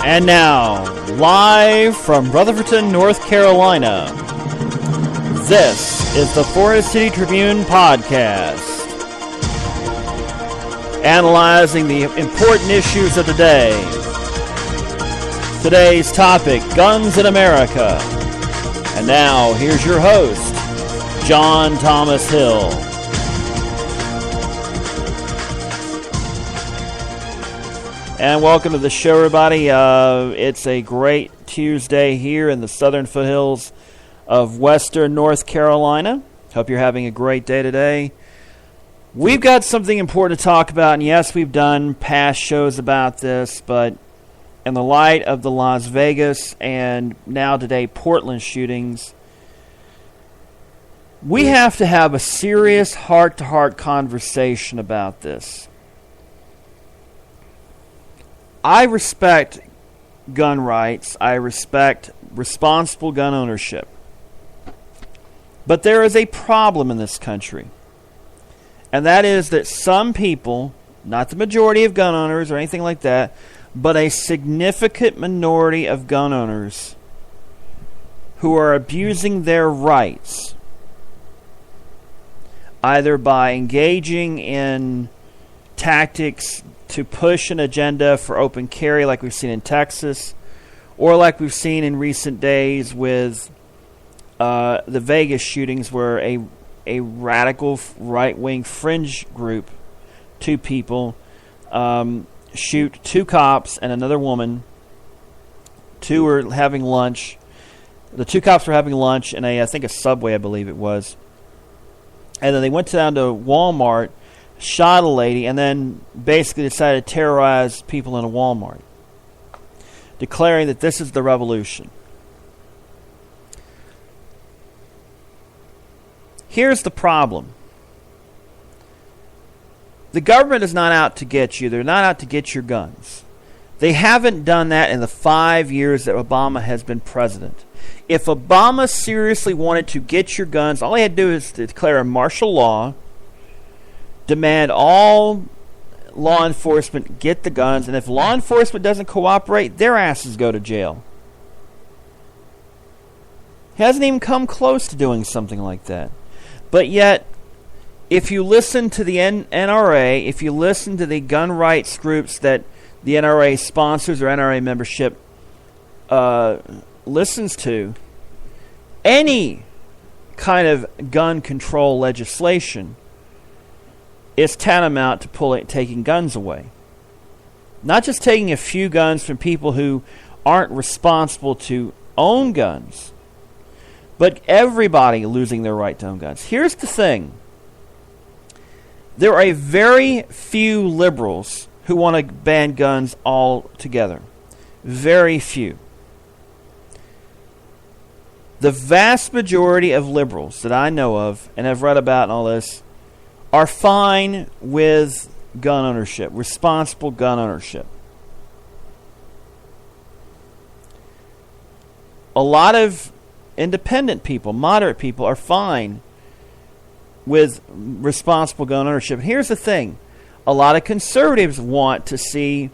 And now, live from Rutherford, North Carolina, this is the Forest City Tribune podcast, analyzing the important issues of the day. Today's topic, guns in America. And now, here's your host, John Thomas Hill. And welcome to the show, everybody. It's a great Tuesday here in the southern foothills of western North Carolina. Hope you're having a great day today. We've got something important to talk about, and yes, we've done past shows about this, but in the light of the Las Vegas and now today Portland shootings, we have to have a serious heart-to-heart conversation about this. I respect gun rights. I respect responsible gun ownership. But there is a problem in this country. And that is that some people, not the majority of gun owners or anything like that, but a significant minority of gun owners who are abusing their rights, either by engaging in tactics to push an agenda for open carry like we've seen in Texas, or like we've seen in recent days with the Vegas shootings, where a radical right-wing fringe group, two people, shoot two cops and another woman. Two were having lunch. The two cops were having lunch in I think a Subway, I believe it was. And then they went down to Walmart, shot a lady, and then basically decided to terrorize people in a Walmart, declaring that this is the revolution. Here's the problem. The government is not out to get you. They're not out to get your guns. They haven't done that in the 5 years that Obama has been president. If Obama seriously wanted to get your guns, all he had to do is to declare a martial law, demand all law enforcement get the guns, and if law enforcement doesn't cooperate, their asses go to jail. He hasn't even come close to doing something like that. But yet, if you listen to the NRA, if you listen to the gun rights groups that the NRA sponsors or NRA membership listens to, any kind of gun control legislation is tantamount to taking guns away. Not just taking a few guns from people who aren't responsible to own guns, but everybody losing their right to own guns. Here's the thing. There are a very few liberals who want to ban guns altogether. Very few. The vast majority of liberals that I know of and have read about and all this are fine with gun ownership, responsible gun ownership. A lot of independent people, moderate people, are fine with responsible gun ownership. Here's the thing. A lot of conservatives want to see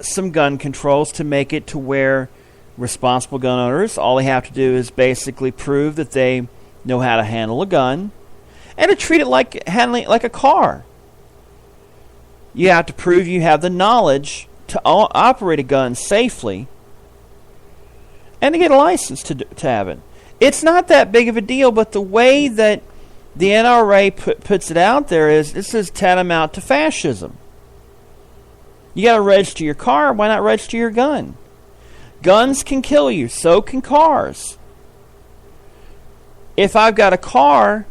some gun controls to make it to where responsible gun owners, all they have to do is basically prove that they know how to handle a gun, and to treat it like handling it like a car. You have to prove you have the knowledge to operate a gun safely and to get a license to have it. It's not that big of a deal, but the way that the NRA puts it out there is this is tantamount to fascism. You got to register your car. Why not register your gun? Guns can kill you. So can cars. If I've got a car,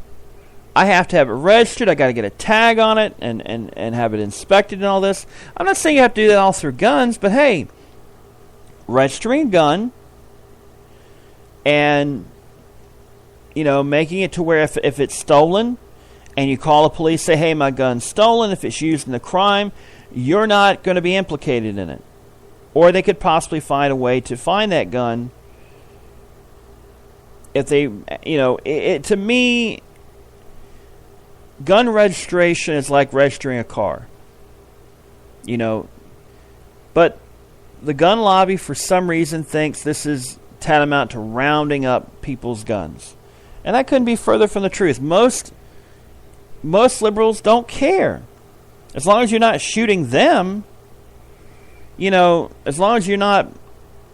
I have to have it registered. I got to get a tag on it and have it inspected and all this. I'm not saying you have to do that all through guns, but hey, registering a gun and, you know, making it to where if it's stolen and you call the police, say, hey, my gun's stolen, if it's used in a crime, you're not going to be implicated in it. Or they could possibly find a way to find that gun if they, you know, to me, gun registration is like registering a car. You know, but the gun lobby, for some reason, thinks this is tantamount to rounding up people's guns. And that couldn't be further from the truth. Most liberals don't care. As long as you're not shooting them, as long as you're not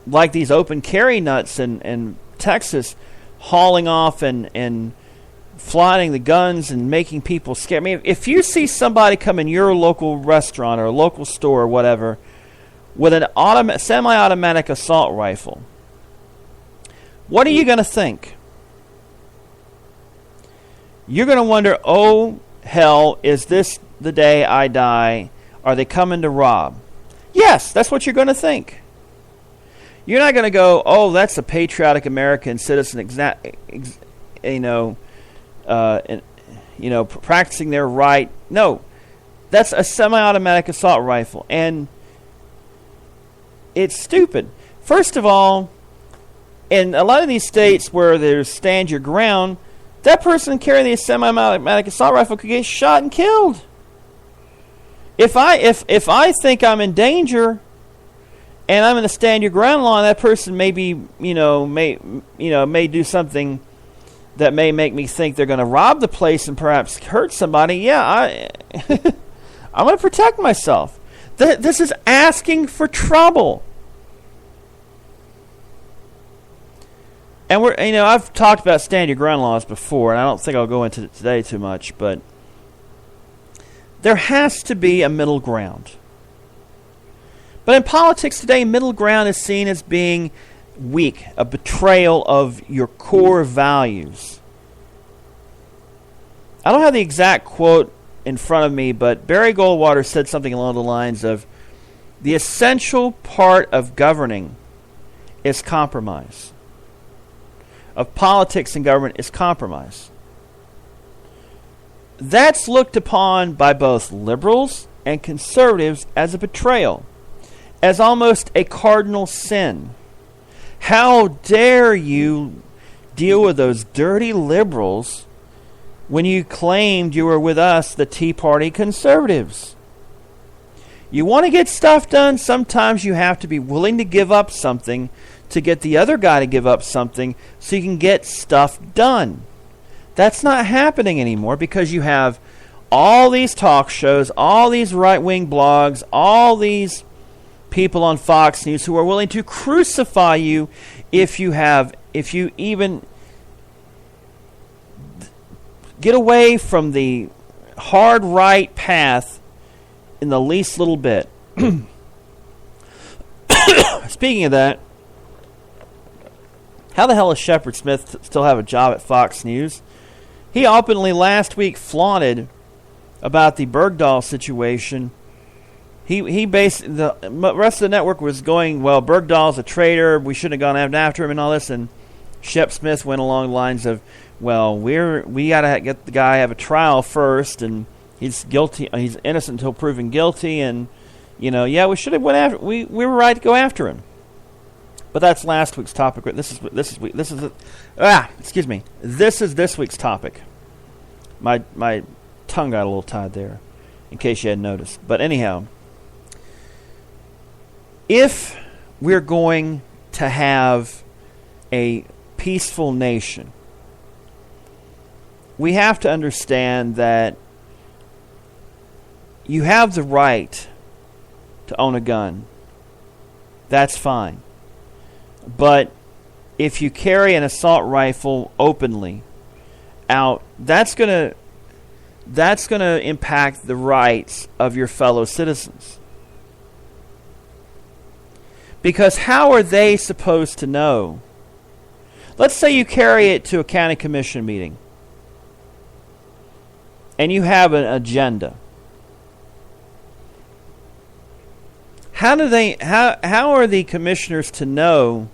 like these open carry nuts in Texas, hauling off and flying the guns and making people scared. I mean, if you see somebody come in your local restaurant or a local store or whatever with an semi-automatic assault rifle, what are you going to think? You're going to wonder, oh, hell, is this the day I die? Are they coming to rob? Yes, that's what you're going to think. You're not going to go, oh, that's a patriotic American citizen, practicing their right. No, that's a semi-automatic assault rifle, and it's stupid. First of all, in a lot of these states where there's stand your ground, that person carrying the semi-automatic assault rifle could get shot and killed. If I think I'm in danger and I'm in the stand your ground law, and that person may do something that may make me think they're going to rob the place and perhaps hurt somebody, yeah, I'm going to protect myself. This is asking for trouble. And I've talked about stand your ground laws before, and I don't think I'll go into it today too much, but there has to be a middle ground. But in politics today, middle ground is seen as being weak, a betrayal of your core values. I don't have the exact quote in front of me, but Barry Goldwater said something along the lines of, the essential part of governing is compromise. Of politics and government is compromise. That's looked upon by both liberals and conservatives as a betrayal, as almost a cardinal sin. How dare you deal with those dirty liberals when you claimed you were with us, the Tea Party conservatives? You want to get stuff done, sometimes you have to be willing to give up something to get the other guy to give up something so you can get stuff done. That's not happening anymore because you have all these talk shows, all these right-wing blogs, all these people on Fox News who are willing to crucify you if you even get away from the hard right path in the least little bit. Speaking of that, how the hell does Shepard Smith still have a job at Fox News? He openly last week flaunted about the Bergdahl situation. The rest of the network was going, well, Bergdahl's a traitor, we shouldn't have gone after him and all this, and Shep Smith went along the lines of, well, we got to get the guy have a trial first, and he's innocent until proven guilty, and we should have went after. We were right to go after him. But that's last week's topic. This is this week's topic. My tongue got a little tied there, in case you hadn't noticed. But anyhow, if we're going to have a peaceful nation, we have to understand that you have the right to own a gun. That's fine. But if you carry an assault rifle openly out, that's going to impact the rights of your fellow citizens. Because how are they supposed to know? Let's say you carry it to a county commission meeting and you have an agenda. How are the commissioners to know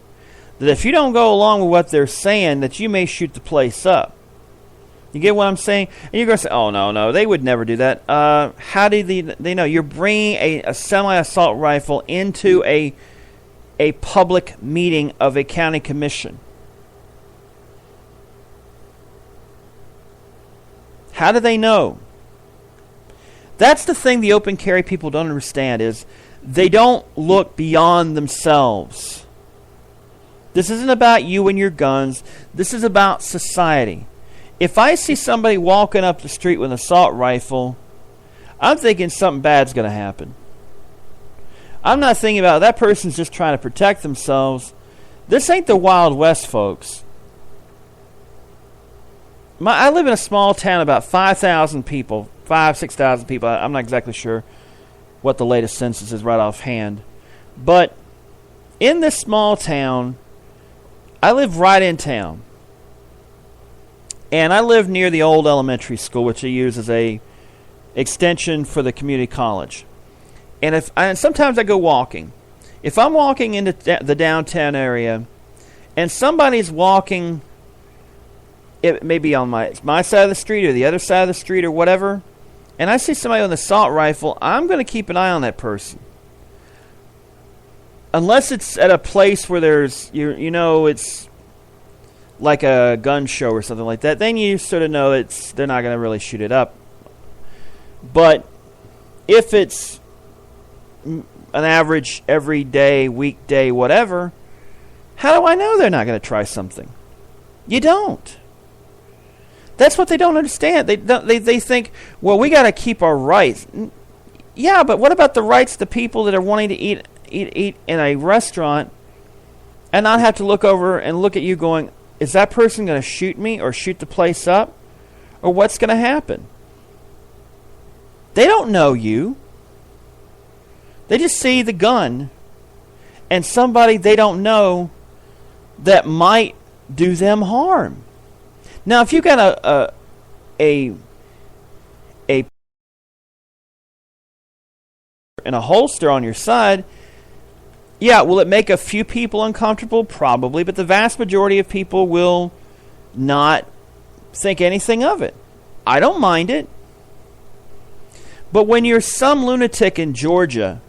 that if you don't go along with what they're saying, that you may shoot the place up? You get what I'm saying? And you're going to say, oh, no, they would never do that. How do they know? You're bringing a semi-assault rifle into a public meeting of a county commission. How do they know? That's the thing the open carry people don't understand is They don't look beyond themselves. This isn't about you and your guns. This is about society. If I see somebody walking up the street with an assault rifle, I'm thinking something bad's going to happen. I'm not thinking about that person's just trying to protect themselves. This ain't the Wild West, folks. I live in a small town, about 5,000 people, 6,000 people. I'm not exactly sure what the latest census is right offhand. But in this small town, I live right in town. And I live near the old elementary school, which I use as a extension for the community college. And sometimes I go walking. If I'm walking into the downtown area, and somebody's walking, it may be on my side of the street or the other side of the street or whatever, and I see somebody with an assault rifle, I'm going to keep an eye on that person. Unless it's at a place where there's, it's like a gun show or something like that, then you sort of know they're not going to really shoot it up. But if it's an average everyday, weekday, whatever, how do I know they're not going to try something? You don't. That's what they don't understand. They think, well, we got to keep our rights. Yeah, but what about the rights of the people that are wanting to eat in a restaurant and not have to look over and look at you going, is that person going to shoot me or shoot the place up? Or what's going to happen? They don't know you. They just see the gun and somebody they don't know that might do them harm. Now, if you got a and a holster on your side, yeah, will it make a few people uncomfortable? Probably, but the vast majority of people will not think anything of it. I don't mind it. But when you're some lunatic in Georgia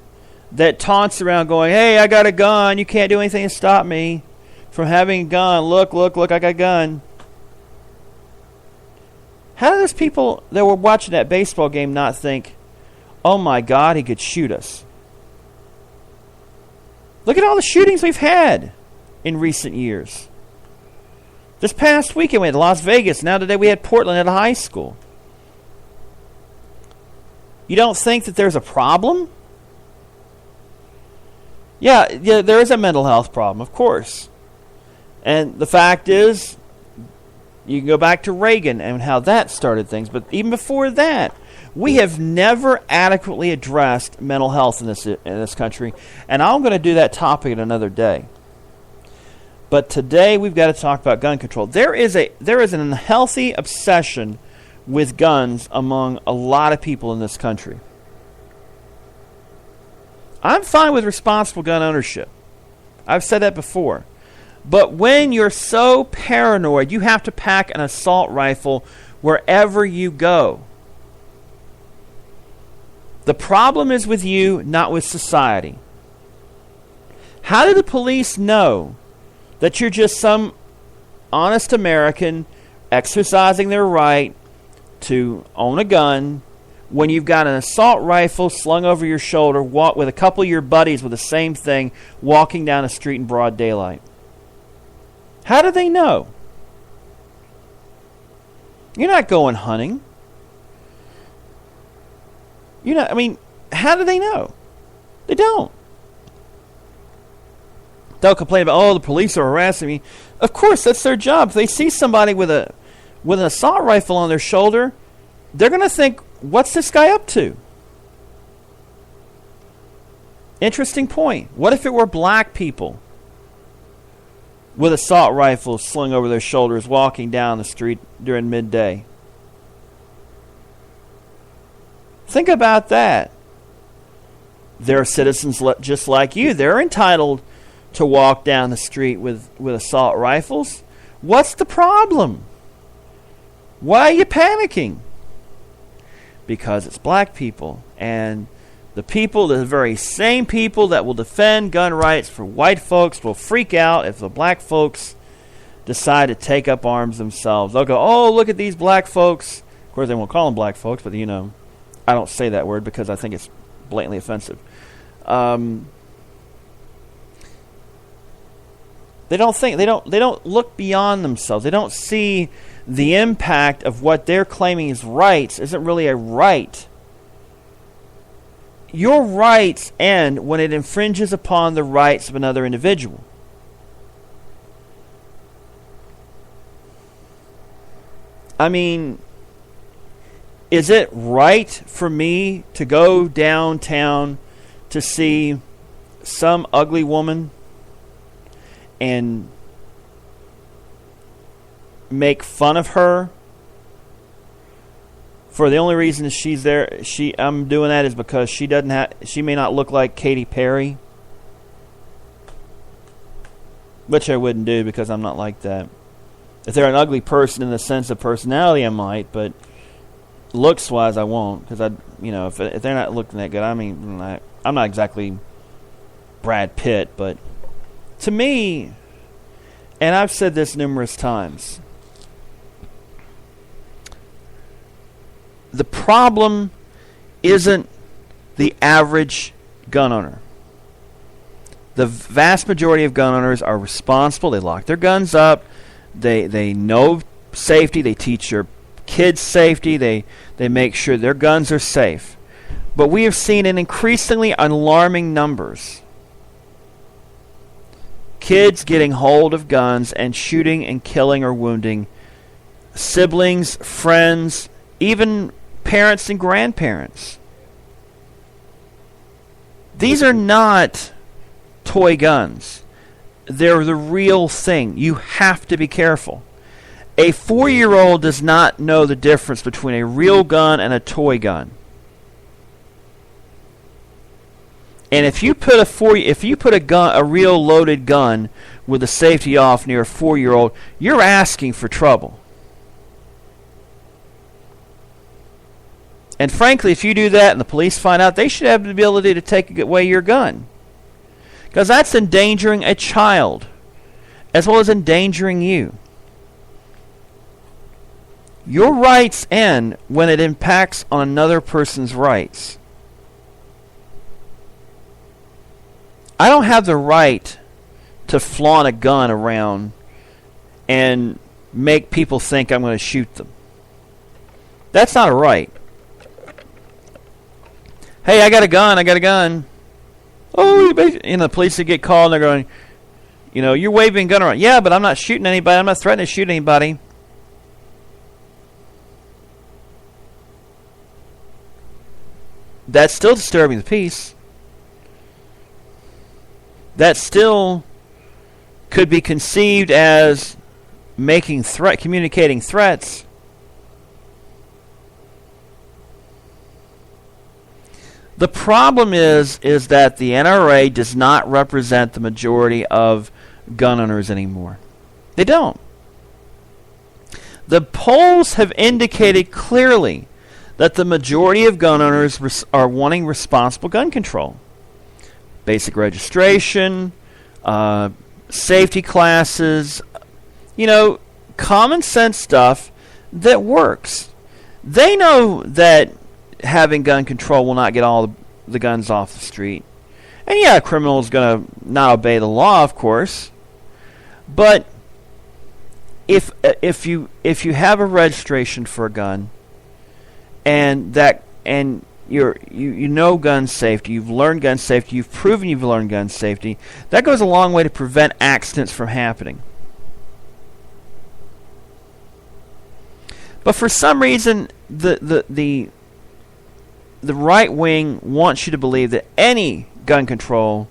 that taunts around going, hey, I got a gun, you can't do anything to stop me from having a gun, look, I got a gun. How do those people that were watching that baseball game not think, oh my God, he could shoot us? Look at all the shootings we've had in recent years. This past weekend we had Las Vegas. Now today we had Portland at a high school. You don't think that there's a problem? Yeah, there is a mental health problem, of course. And the fact is, you can go back to Reagan and how that started things. But even before that, we have never adequately addressed mental health in this country. And I'm going to do that topic in another day. But today we've got to talk about gun control. There is an unhealthy obsession with guns among a lot of people in this country. I'm fine with responsible gun ownership. I've said that before. But when you're so paranoid, you have to pack an assault rifle wherever you go. The problem is with you, not with society. How do the police know that you're just some honest American exercising their right to own a gun when you've got an assault rifle slung over your shoulder, walk with a couple of your buddies with the same thing, walking down a street in broad daylight? How do they know? You're not going hunting. How do they know? They don't. They'll complain about, oh, the police are harassing me. Of course, that's their job. If they see somebody with an assault rifle on their shoulder, they're going to think, what's this guy up to? Interesting point. What if it were black people with assault rifles slung over their shoulders walking down the street during midday? Think about that. They're citizens just like you. They're entitled to walk down the street with assault rifles. What's the problem? Why are you panicking? Because it's black people. And the very same people that will defend gun rights for white folks will freak out if the black folks decide to take up arms themselves. They'll go, oh, look at these black folks. Of course, they won't call them black folks, but I don't say that word because I think it's blatantly offensive. They don't think. They don't look beyond themselves. They don't see the impact of what they're claiming is rights isn't really a right. Your rights end when it infringes upon the rights of another individual. I mean, is it right for me to go downtown to see some ugly woman and make fun of her for the only reason she's there? I'm doing that is because she may not look like Katy Perry, which I wouldn't do because I'm not like that. If they're an ugly person in the sense of personality, I might, but looks wise, I won't, because if they're not looking that good, I mean, I'm not exactly Brad Pitt, but to me, and I've said this numerous times, the problem isn't the average gun owner. The vast majority of gun owners are responsible. They lock their guns up. They know safety. They teach their kids safety. They make sure their guns are safe. But we have seen in increasingly alarming numbers kids getting hold of guns and shooting and killing or wounding siblings, friends, even parents and grandparents. These are not toy guns. They're the real thing. You have to be careful. A 4-year-old does not know the difference between a real gun and a toy gun. And if you put a real loaded gun with the safety off near a 4-year-old, you're asking for trouble. And frankly, if you do that and the police find out, they should have the ability to take away your gun. Because that's endangering a child, as well as endangering you. Your rights end when it impacts on another person's rights. I don't have the right to flaunt a gun around and make people think I'm going to shoot them. That's not a right. Hey, I got a gun. Oh, the police would get called and they're going, you're waving a gun around. Yeah, but I'm not shooting anybody. I'm not threatening to shoot anybody. That's still disturbing the peace. That still could be conceived as communicating threats. The problem is that the NRA does not represent the majority of gun owners anymore. They don't. The polls have indicated clearly that the majority of gun owners are wanting responsible gun control. Basic registration, safety classes, common sense stuff that works. They know that having gun control will not get all the guns off the street. And yeah, a criminal is going to not obey the law, of course. But if you have a registration for a gun and you know gun safety, you've learned gun safety, you've proven you've learned gun safety, that goes a long way to prevent accidents from happening. But for some reason, the right wing wants you to believe that any gun control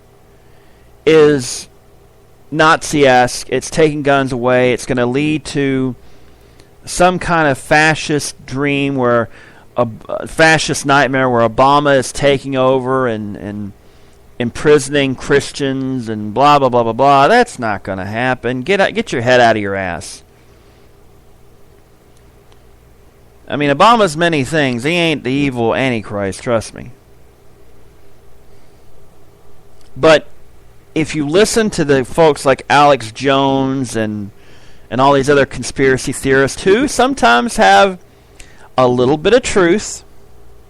is Nazi-esque. It's taking guns away. It's going to lead to some kind of fascist dream where a fascist nightmare where Obama is taking over and imprisoning Christians and blah, blah, blah, blah, blah. That's not going to happen. Get your head out of your ass. I mean, Obama's many things. He ain't the evil Antichrist, trust me. But if you listen to the folks like Alex Jones and all these other conspiracy theorists who sometimes have a little bit of truth,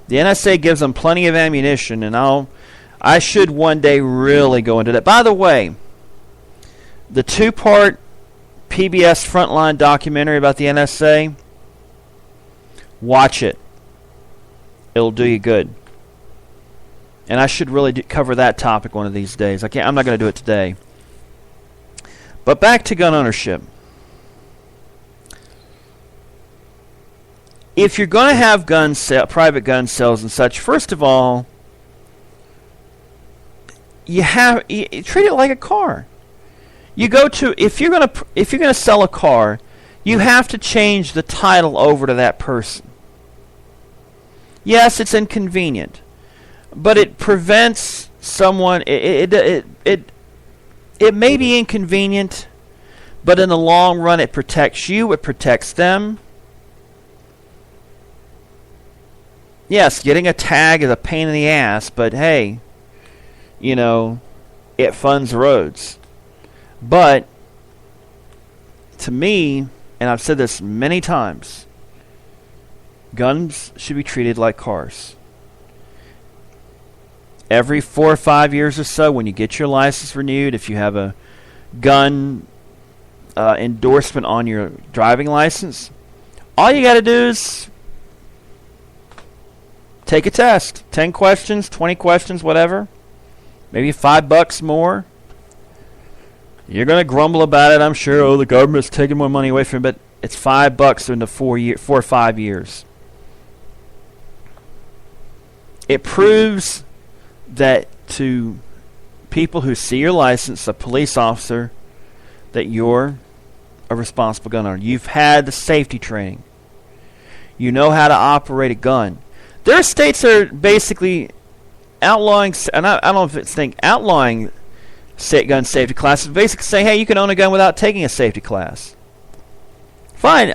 the NSA gives them plenty of ammunition, and I'll I should one day really go into that. By the way, the 2-part PBS Frontline documentary about the NSA, watch it. It'll do you good. And I should really cover that topic one of these days. I'm not going to do it today. But back to gun ownership. If you're going to have private gun sales and such, first of all, you treat it like a car. If you're going to sell a car, you have to change the title over to that person. Yes, it's inconvenient, but it prevents someone. It may be inconvenient, but in the long run, it protects you. It protects them. Yes, getting a tag is a pain in the ass, but hey, it funds roads. But to me, and I've said this many times, guns should be treated like cars. Every 4 or 5 years or so, when you get your license renewed, if you have a gun endorsement on your driving license, all you got to do is take a test. 10 questions, 20 questions, whatever. Maybe $5 more. You're going to grumble about it, I'm sure. Oh, the government's taking more money away from it. But it's $5 into 4 or 5 years. It proves that to people who see your license, a police officer, that you're a responsible gun owner. You've had the safety training. You know how to operate a gun. There are states that are basically outlawing, and I don't know if it's outlawing gun safety classes, basically saying, hey, you can own a gun without taking a safety class. Fine.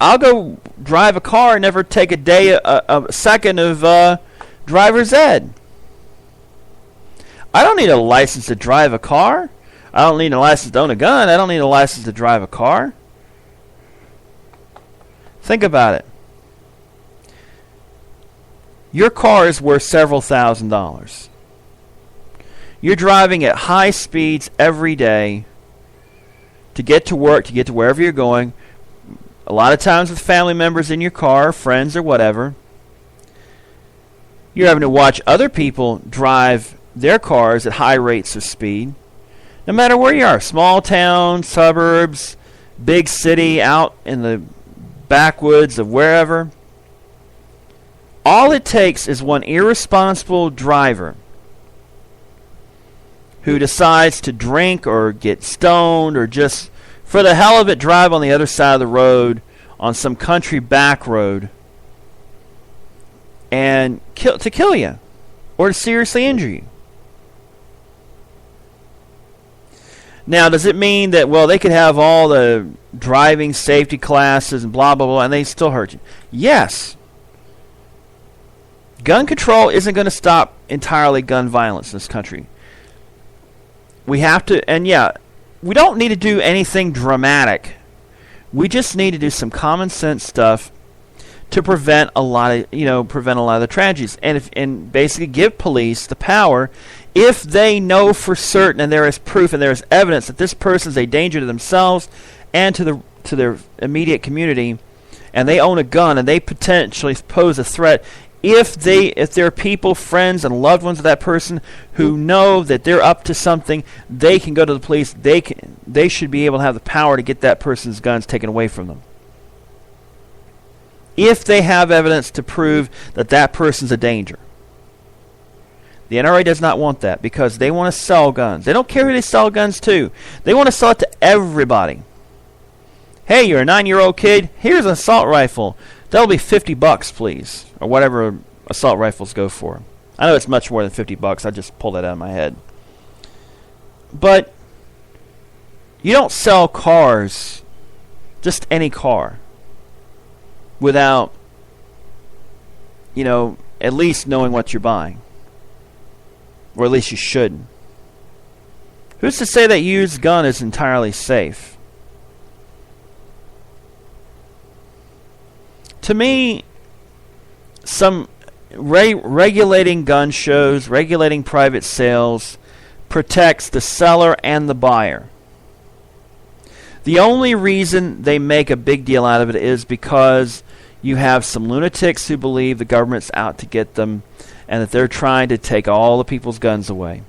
I'll go drive a car and never take a second of driver's ed. I don't need a license to drive a car. I don't need a license to own a gun. I don't need a license to drive a car. Think about it. Your car is worth several $1,000s. You're driving at high speeds every day to get to work, to get to wherever you're going. A lot of times with family members in your car, friends or whatever. You're having to watch other people drive their cars at high rates of speed. No matter where you are, small town, suburbs, big city, out in the backwoods of wherever. All it takes is one irresponsible driver who decides to drink or get stoned or just for the hell of it drive on the other side of the road on some country back road and kill you or to seriously injure you. Now, does it mean that, well, they could have all the driving safety classes and blah, blah, blah, and they still hurt you? Yes. Gun control isn't going to stop entirely gun violence in this country. We have to, and yeah, we don't need to do anything dramatic. We just need to do some common sense stuff to prevent a lot of the tragedies, and basically give police the power, if they know for certain and there is proof and there is evidence that this person is a danger to themselves and to their immediate community, and they own a gun and they potentially pose a threat. If there are people, friends, and loved ones of that person who know that they're up to something, they can go to the police. They should be able to have the power to get that person's guns taken away from them. If they have evidence to prove that that person's a danger. The NRA does not want that because they want to sell guns. They don't care who they sell guns to. They want to sell it to everybody. Hey, you're a 9-year-old kid. Here's an assault rifle. That'll be $50, please, or whatever assault rifles go for. I know it's much more than $50. I just pulled that out of my head. But you don't sell cars, just any car, without, at least knowing what you're buying, or at least you should. Who's to say that used gun is entirely safe? To me, some regulating gun shows, regulating private sales, protects the seller and the buyer. The only reason they make a big deal out of it is because you have some lunatics who believe the government's out to get them and that they're trying to take all the people's guns away.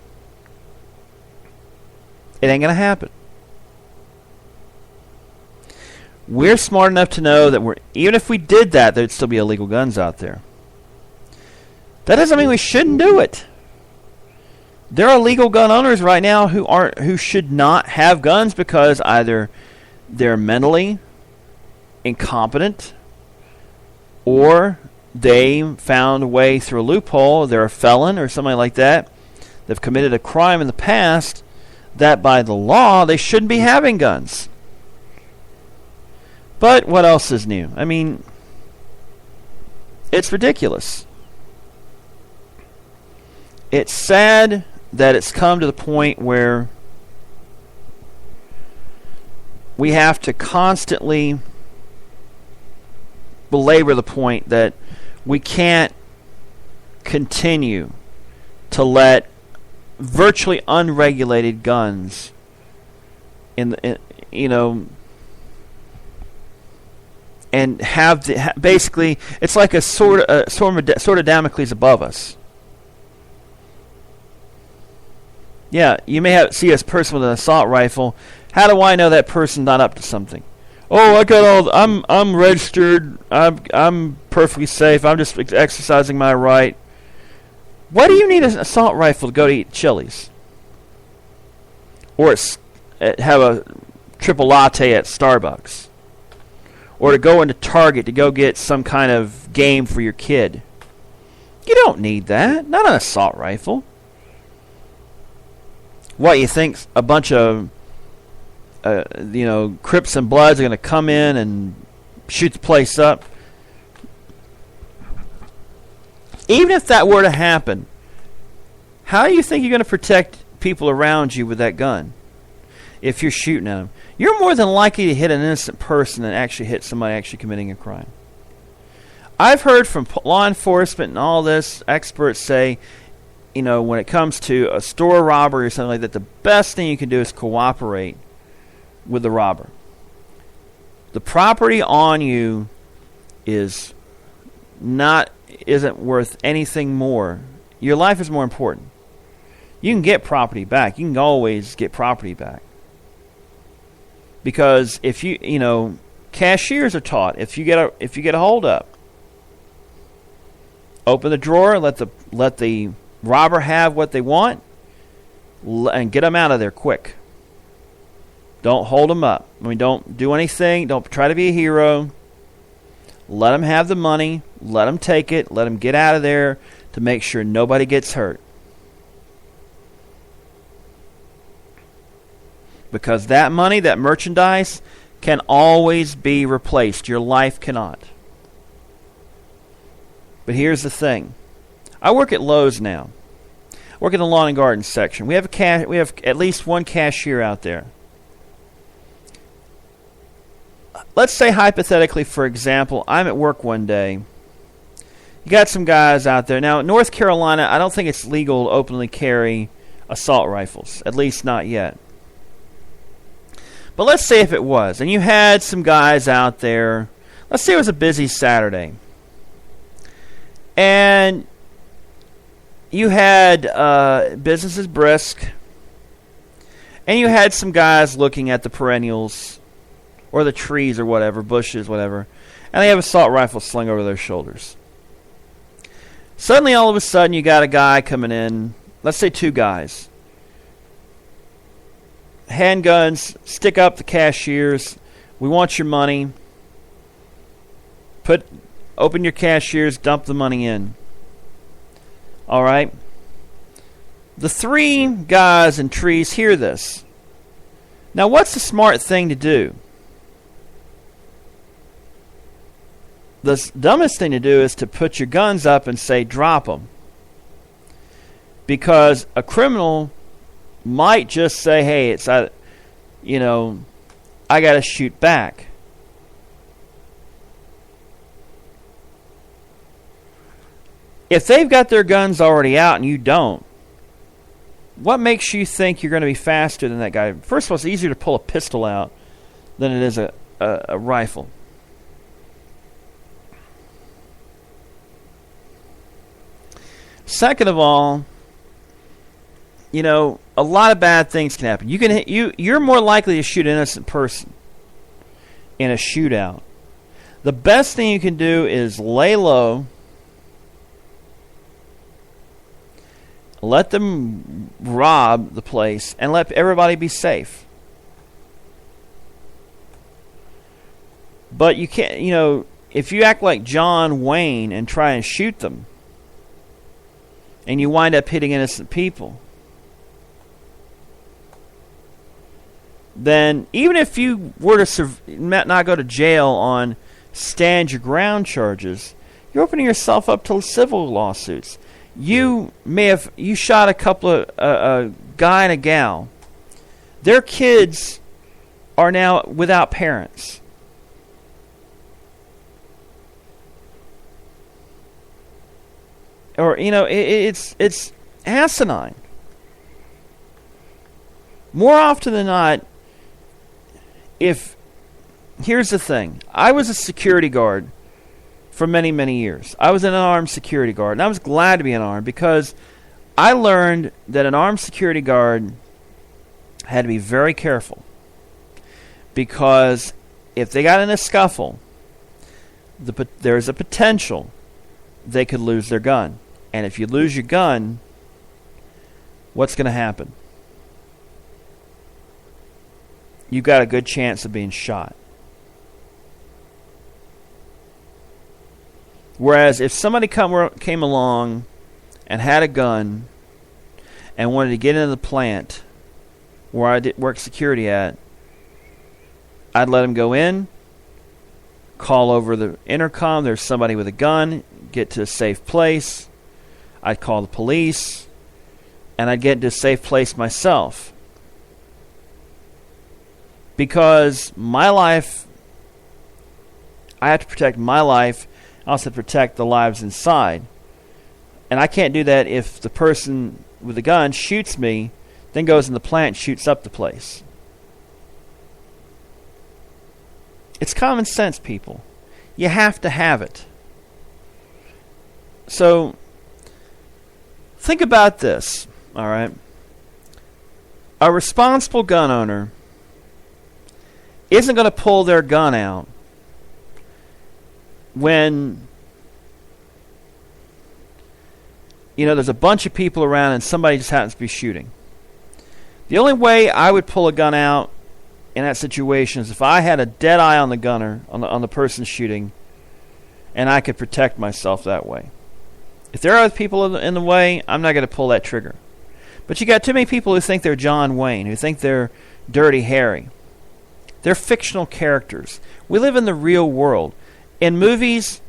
It ain't going to happen. We're smart enough to know that even if we did that, there'd still be illegal guns out there. That doesn't mean we shouldn't do it. There are legal gun owners right now who should not have guns because either they're mentally incompetent or they found a way through a loophole, they're a felon or something like that, they've committed a crime in the past that by the law they shouldn't be having guns. But what else is new? I mean, it's ridiculous. It's sad that it's come to the point where we have to constantly belabor the point that we can't continue to let virtually unregulated guns and have basically it's like a sword of Damocles above us. Yeah, you may see a person with an assault rifle. How do I know that person's not up to something? Oh, I'm registered. I'm perfectly safe. I'm just exercising my right. Why do you need an assault rifle to go to eat Chili's? Or have a triple latte at Starbucks? Or to go into Target to go get some kind of game for your kid? You don't need that. Not an assault rifle. What, you think a bunch of Crips and Bloods are going to come in and shoot the place up? Even if that were to happen, how do you think you're going to protect people around you with that gun if you're shooting at them? You're more than likely to hit an innocent person than actually hit somebody actually committing a crime. I've heard from law enforcement and all this, experts say, when it comes to a store robbery or something like that, the best thing you can do is cooperate with the robber. The property on you isn't worth anything more. Your life is more important. You can get property back. You can always get property back. Because if cashiers are taught, if you get a hold up, open the drawer, let the robber have what they want, and get them out of there quick. Don't hold them up. Don't do anything. Don't try to be a hero. Let them have the money. Let them take it. Let them get out of there to make sure nobody gets hurt. Because that money, that merchandise, can always be replaced. Your life cannot. But here's the thing. I work at Lowe's now. I work in the lawn and garden section. We have at least one cashier out there. Let's say hypothetically, for example, I'm at work one day. You got some guys out there. Now, in North Carolina, I don't think it's legal to openly carry assault rifles. At least not yet. But let's say if it was, and you had some guys out there. Let's say it was a busy Saturday. And you had businesses brisk. And you had some guys looking at the perennials or the trees or whatever, bushes, whatever. And they have assault rifles slung over their shoulders. Suddenly, all of a sudden, you got a guy coming in. Let's say two guys. Handguns, stick up the cashiers. We want your money. Open your cashiers, dump the money in. All right? The three guys in trees hear this. Now, what's the smart thing to do? The dumbest thing to do is to put your guns up and say, drop them. Because a criminal might just say, hey, I got to shoot back. If they've got their guns already out and you don't, what makes you think you're going to be faster than that guy? First of all, it's easier to pull a pistol out than it is a rifle. Second of all, you know, a lot of bad things can happen. You're more likely to shoot an innocent person in a shootout. The best thing you can do is lay low, let them rob the place, and let everybody be safe. But you can't, you know, if you act like John Wayne and try and shoot them, and you wind up hitting innocent people, then even if you were to not go to jail on stand your ground charges, you're opening yourself up to civil lawsuits. You shot a couple of a guy and a gal. Their kids are now without parents. Or, you know, it's asinine. More often than not, here's the thing. I was a security guard for many, many years. I was an unarmed security guard, and I was glad to be unarmed because I learned that an armed security guard had to be very careful, because if they got in a scuffle, there's a potential they could lose their gun. And if you lose your gun, what's going to happen? You've got a good chance of being shot. Whereas if somebody came along and had a gun and wanted to get into the plant where I work security at, I'd let them go in, call over the intercom, there's somebody with a gun, get to a safe place. I'd call the police, and I'd get into a safe place myself. Because my life, I have to protect my life. I also have to protect the lives inside. And I can't do that if the person with the gun shoots me, then goes in the plant and shoots up the place. It's common sense, people. You have to have it. So, think about this, all right? A responsible gun owner isn't going to pull their gun out when, you know, there's a bunch of people around and somebody just happens to be shooting. The only way I would pull a gun out in that situation is if I had a dead eye on the gunner, on the person shooting, and I could protect myself that way. If there are other people in the way, I'm not going to pull that trigger. But you got too many people who think they're John Wayne, who think they're Dirty Harry. They're fictional characters. We live in the real world. In movies,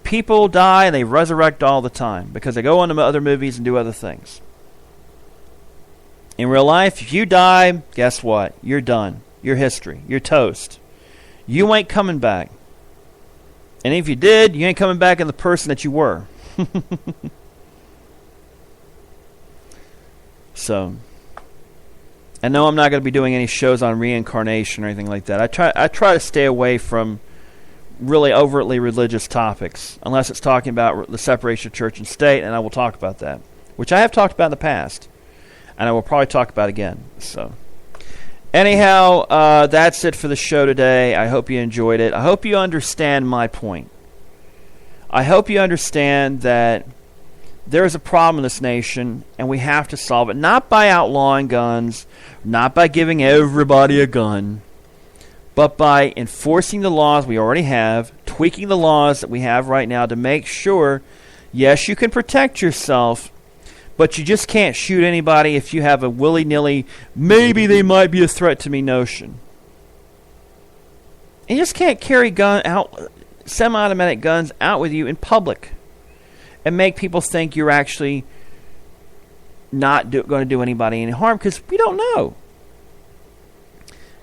people die and they resurrect all the time because they go on to other movies and do other things. In real life, if you die, guess what? You're done. You're history. You're toast. You ain't coming back. And if you did, you ain't coming back in the person that you were. So, I know I'm not going to be doing any shows on reincarnation or anything like that. I try to stay away from really overtly religious topics, unless it's talking about the separation of church and state, and I will talk about that, which I have talked about in the past, and I will probably talk about again. So, anyhow, that's it for the show today. I hope you enjoyed it. I hope you understand my point. I hope you understand that there is a problem in this nation, and we have to solve it, not by outlawing guns, not by giving everybody a gun, but by enforcing the laws we already have, tweaking the laws that we have right now to make sure, yes, you can protect yourself, but you just can't shoot anybody if you have a willy-nilly, maybe they might be a threat to me notion. And you just can't carry semi-automatic guns out with you in public and make people think you're actually not going to do anybody any harm, because we don't know.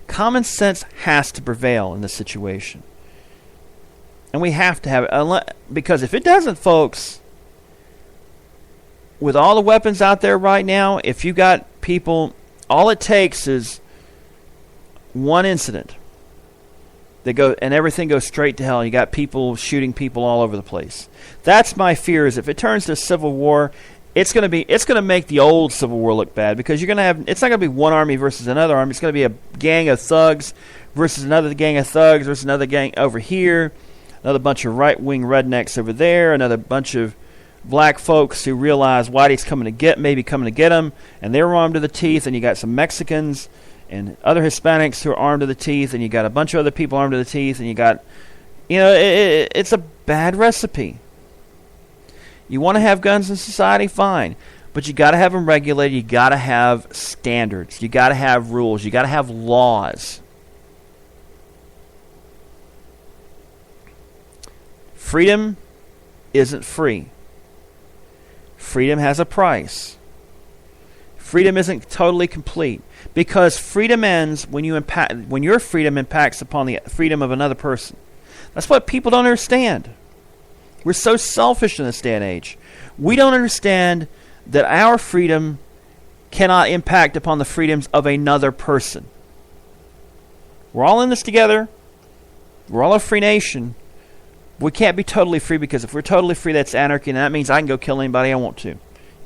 Common sense has to prevail in this situation. And we have to have it. Because if it doesn't, folks, with all the weapons out there right now, if you got people, all it takes is one incident and everything goes straight to hell. You got people shooting people all over the place. That's my fear, is if it turns to civil war, it's going to make the old Civil War look bad, because it's not going to be one army versus another army. It's going to be a gang of thugs versus another gang of thugs versus another gang over here, another bunch of right-wing rednecks over there, another bunch of black folks who realize Whitey's coming to get them, and they're armed to the teeth, and you got some Mexicans and other Hispanics who are armed to the teeth, and you got a bunch of other people armed to the teeth, and you got, it's a bad recipe. You want to have guns in society, fine, but you got to have them regulated. You got to have standards. You got to have rules. You got to have laws. Freedom isn't free. Freedom has a price. Freedom isn't totally complete, because freedom ends when your freedom impacts upon the freedom of another person. That's what people don't understand. We're so selfish in this day and age. We don't understand that our freedom cannot impact upon the freedoms of another person. We're all in this together. We're all a free nation. We can't be totally free, because if we're totally free, that's anarchy, and that means I can go kill anybody I want to.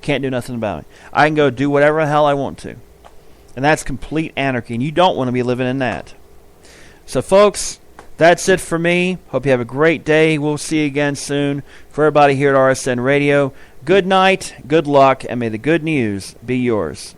Can't do nothing about it. I can go do whatever the hell I want to. And that's complete anarchy, and you don't want to be living in that. So, folks, that's it for me. Hope you have a great day. We'll see you again soon. For everybody here at RSN Radio, good night, good luck, and may the good news be yours.